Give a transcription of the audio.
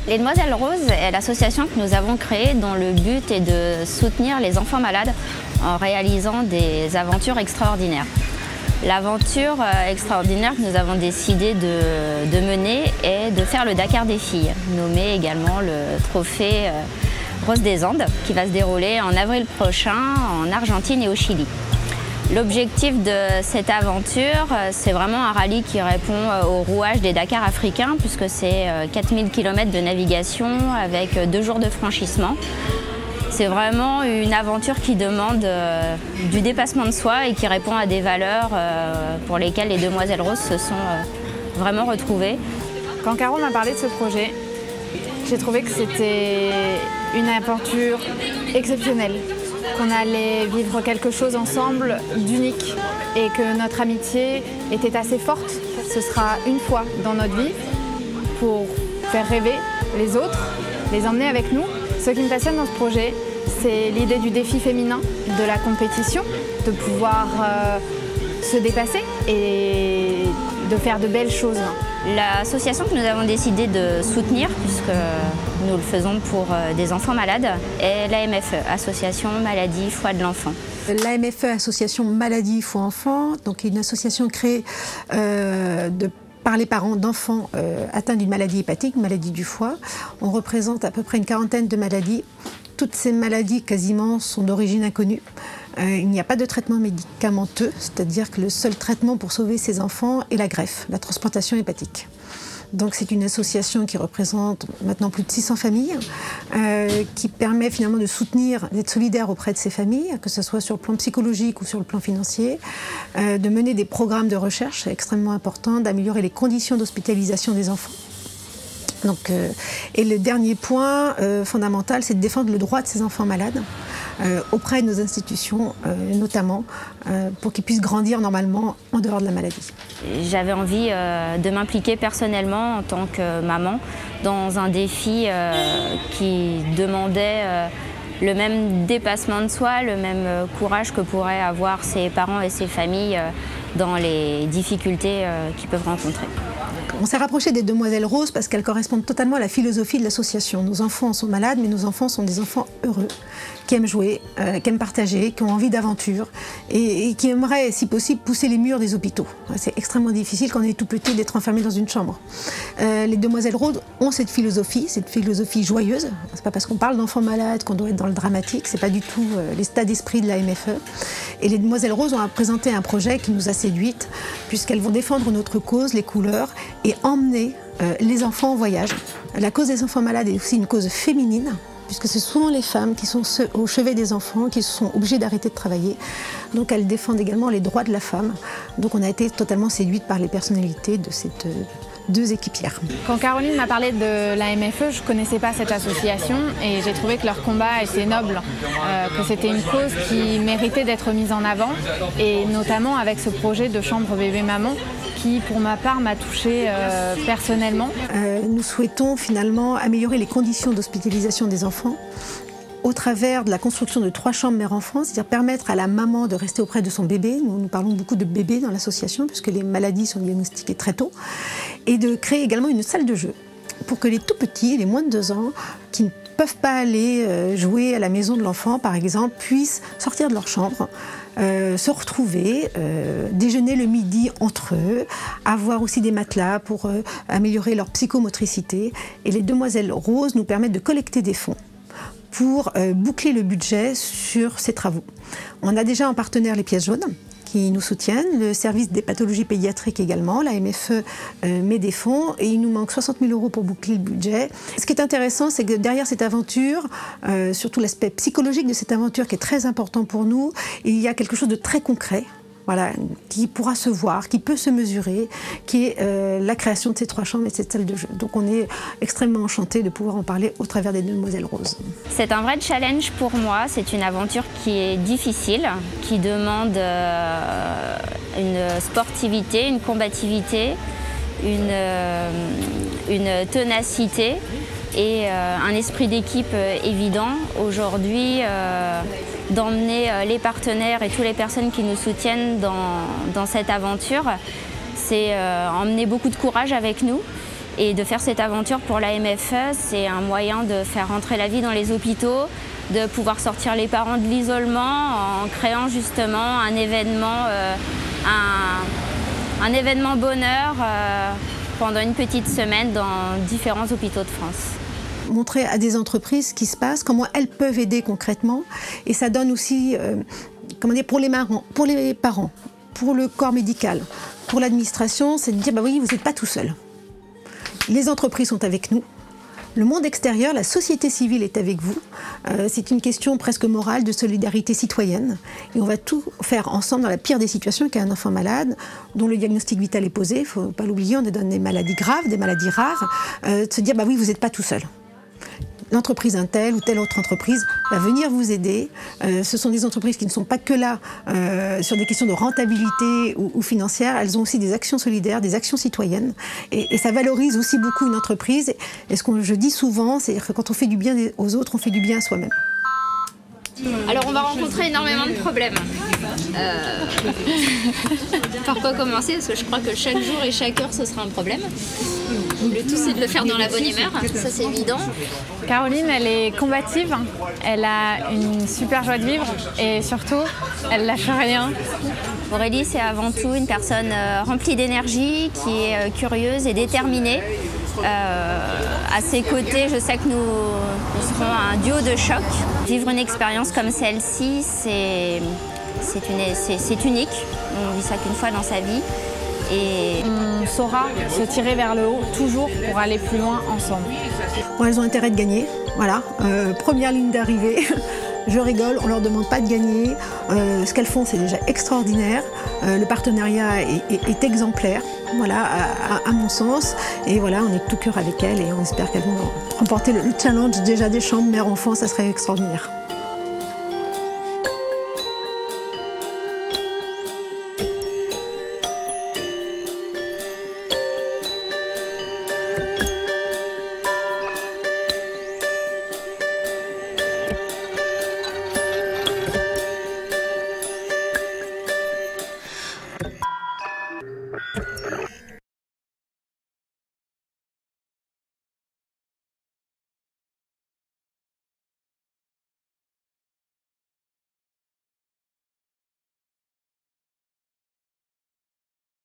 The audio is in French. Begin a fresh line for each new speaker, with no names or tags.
Les Demoiselles Roses est l'association que nous avons créée dont le but est de soutenir les enfants malades en réalisant des aventures extraordinaires. L'aventure extraordinaire que nous avons décidé de mener est de faire le Dakar des filles, nommé également le trophée Rose des Andes, qui va se dérouler en avril prochain en Argentine et au Chili. L'objectif de cette aventure, c'est vraiment un rallye qui répond au rouage des Dakar africains, puisque c'est 4000 km de navigation avec 2 jours de franchissement. C'est vraiment une aventure qui demande du dépassement de soi et qui répond à des valeurs pour lesquelles les Demoiselles Roses se sont vraiment retrouvées.
Quand Caro m'a parlé de ce projet, j'ai trouvé que c'était une aventure exceptionnelle, qu'on allait vivre quelque chose ensemble d'unique et que notre amitié était assez forte. Ce sera une fois dans notre vie pour faire rêver les autres, les emmener avec nous. Ce qui me passionne dans ce projet, c'est l'idée du défi féminin, de la compétition, de pouvoir se dépasser et de faire de belles choses.
L'association que nous avons décidé de soutenir, puisque nous le faisons pour des enfants malades, est l'AMFE, Association Maladie Foie de l'Enfant.
L'AMFE, Association Maladie Foie Enfant, donc une association créée par les parents d'enfants atteints d'une maladie hépatique, maladie du foie. On représente à peu près une quarantaine de maladies. Toutes ces maladies quasiment sont d'origine inconnue. Il n'y a pas de traitement médicamenteux, c'est-à-dire que le seul traitement pour sauver ces enfants est la greffe, la transplantation hépatique. Donc c'est une association qui représente maintenant plus de 600 familles, qui permet finalement de soutenir, d'être solidaire auprès de ces familles, que ce soit sur le plan psychologique ou sur le plan financier, de mener des programmes de recherche, c'est extrêmement important, d'améliorer les conditions d'hospitalisation des enfants. Donc, et le dernier point fondamental, c'est de défendre le droit de ces enfants malades auprès de nos institutions, notamment pour qu'ils puissent grandir normalement en dehors de la maladie.
J'avais envie de m'impliquer personnellement en tant que maman dans un défi qui demandait le même dépassement de soi, le même courage que pourraient avoir ses parents et ses familles dans les difficultés qu'ils peuvent rencontrer.
On s'est rapproché des Demoiselles Roses parce qu'elles correspondent totalement à la philosophie de l'association. Nos enfants sont malades, mais nos enfants sont des enfants heureux, qui aiment jouer, qui aiment partager, qui ont envie d'aventure et qui aimeraient, si possible, pousser les murs des hôpitaux. C'est extrêmement difficile quand on est tout petit d'être enfermé dans une chambre. Les Demoiselles Roses ont cette philosophie joyeuse. C'est pas parce qu'on parle d'enfants malades qu'on doit être dans le dramatique, c'est pas du tout l'état d'esprit de la MFE. Et les Demoiselles Roses ont présenté un projet qui nous a séduites, puisqu'elles vont défendre notre cause, les couleurs, et emmener les enfants en voyage. La cause des enfants malades est aussi une cause féminine, puisque ce sont souvent les femmes qui sont au chevet des enfants, qui sont obligées d'arrêter de travailler. Donc elles défendent également les droits de la femme. Donc on a été totalement séduites par les personnalités de ces deux équipières.
Quand Caroline m'a parlé de la MFE, je ne connaissais pas cette association et j'ai trouvé que leur combat était noble, que c'était une cause qui méritait d'être mise en avant, et notamment avec ce projet de chambre bébé-maman qui, pour ma part, m'a touchée personnellement.
Nous souhaitons finalement améliorer les conditions d'hospitalisation des enfants au travers de la construction de 3 chambres mère-enfant, c'est-à-dire permettre à la maman de rester auprès de son bébé. Nous parlons beaucoup de bébés dans l'association, puisque les maladies sont diagnostiquées très tôt, et de créer également une salle de jeu pour que les tout-petits, les moins de 2 ans, qui ne peuvent pas aller jouer à la maison de l'enfant, par exemple, puissent sortir de leur chambre, se retrouver, déjeuner le midi entre eux, avoir aussi des matelas pour améliorer leur psychomotricité. Et les Demoiselles Roses nous permettent de collecter des fonds pour boucler le budget sur ces travaux. On a déjà en partenaire les Pièces jaunes qui nous soutiennent, le service des pathologies pédiatriques également, la MFE met des fonds et il nous manque 60 000 € pour boucler le budget. Ce qui est intéressant, c'est que derrière cette aventure, surtout l'aspect psychologique de cette aventure qui est très important pour nous, il y a quelque chose de très concret. Voilà, qui pourra se voir, qui peut se mesurer, qui est la création de ces 3 chambres et de cette salle de jeu. Donc on est extrêmement enchantés de pouvoir en parler au travers des Demoiselles Roses.
C'est un vrai challenge pour moi, c'est une aventure qui est difficile, qui demande une sportivité, une combativité, une ténacité et un esprit d'équipe évident. Aujourd'hui, d'emmener les partenaires et toutes les personnes qui nous soutiennent dans cette aventure, c'est emmener beaucoup de courage avec nous Et de faire cette aventure pour la MFE, c'est un moyen de faire rentrer la vie dans les hôpitaux, de pouvoir sortir les parents de l'isolement en créant justement un événement bonheur pendant une petite semaine dans différents hôpitaux de France.
Montrer à des entreprises ce qui se passe, comment elles peuvent aider concrètement. Et ça donne aussi, pour les parents, pour le corps médical, pour l'administration, c'est de dire, bah oui, vous n'êtes pas tout seul. Les entreprises sont avec nous. Le monde extérieur, la société civile est avec vous. C'est une question presque morale de solidarité citoyenne. Et on va tout faire ensemble dans la pire des situations, qu'un enfant malade, dont le diagnostic vital est posé. Il ne faut pas l'oublier, on est dans des maladies graves, des maladies rares. De se dire, bah oui, vous n'êtes pas tout seul. L'entreprise telle ou telle autre entreprise va venir vous aider. Ce sont des entreprises qui ne sont pas que là sur des questions de rentabilité ou financière. Elles ont aussi des actions solidaires, des actions citoyennes. Et ça valorise aussi beaucoup une entreprise. Et ce que je dis souvent, c'est que quand on fait du bien aux autres, on fait du bien à soi-même.
Alors on va rencontrer énormément de problèmes. Par quoi commencer? Parce que je crois que chaque jour et chaque heure ce sera un problème. Le tout c'est de le faire dans la bonne humeur, ça c'est évident.
Caroline, elle est combative, elle a une super joie de vivre et surtout, elle lâche rien.
Aurélie, c'est avant tout une personne remplie d'énergie, qui est curieuse et déterminée. À ses côtés, je sais que nous serons un duo de choc. Vivre une expérience comme celle-ci, c'est unique. On ne vit ça qu'une fois dans sa vie. Et
on saura se tirer vers le haut, toujours pour aller plus loin ensemble.
Bon, elles ont intérêt de gagner, voilà. Première ligne d'arrivée. Je rigole, on ne leur demande pas de gagner. Ce qu'elles font, c'est déjà extraordinaire. Le partenariat est exemplaire, voilà, à mon sens. Et voilà, on est de tout cœur avec elles et on espère qu'elles vont remporter le challenge déjà des chambres mère-enfant, ça serait extraordinaire.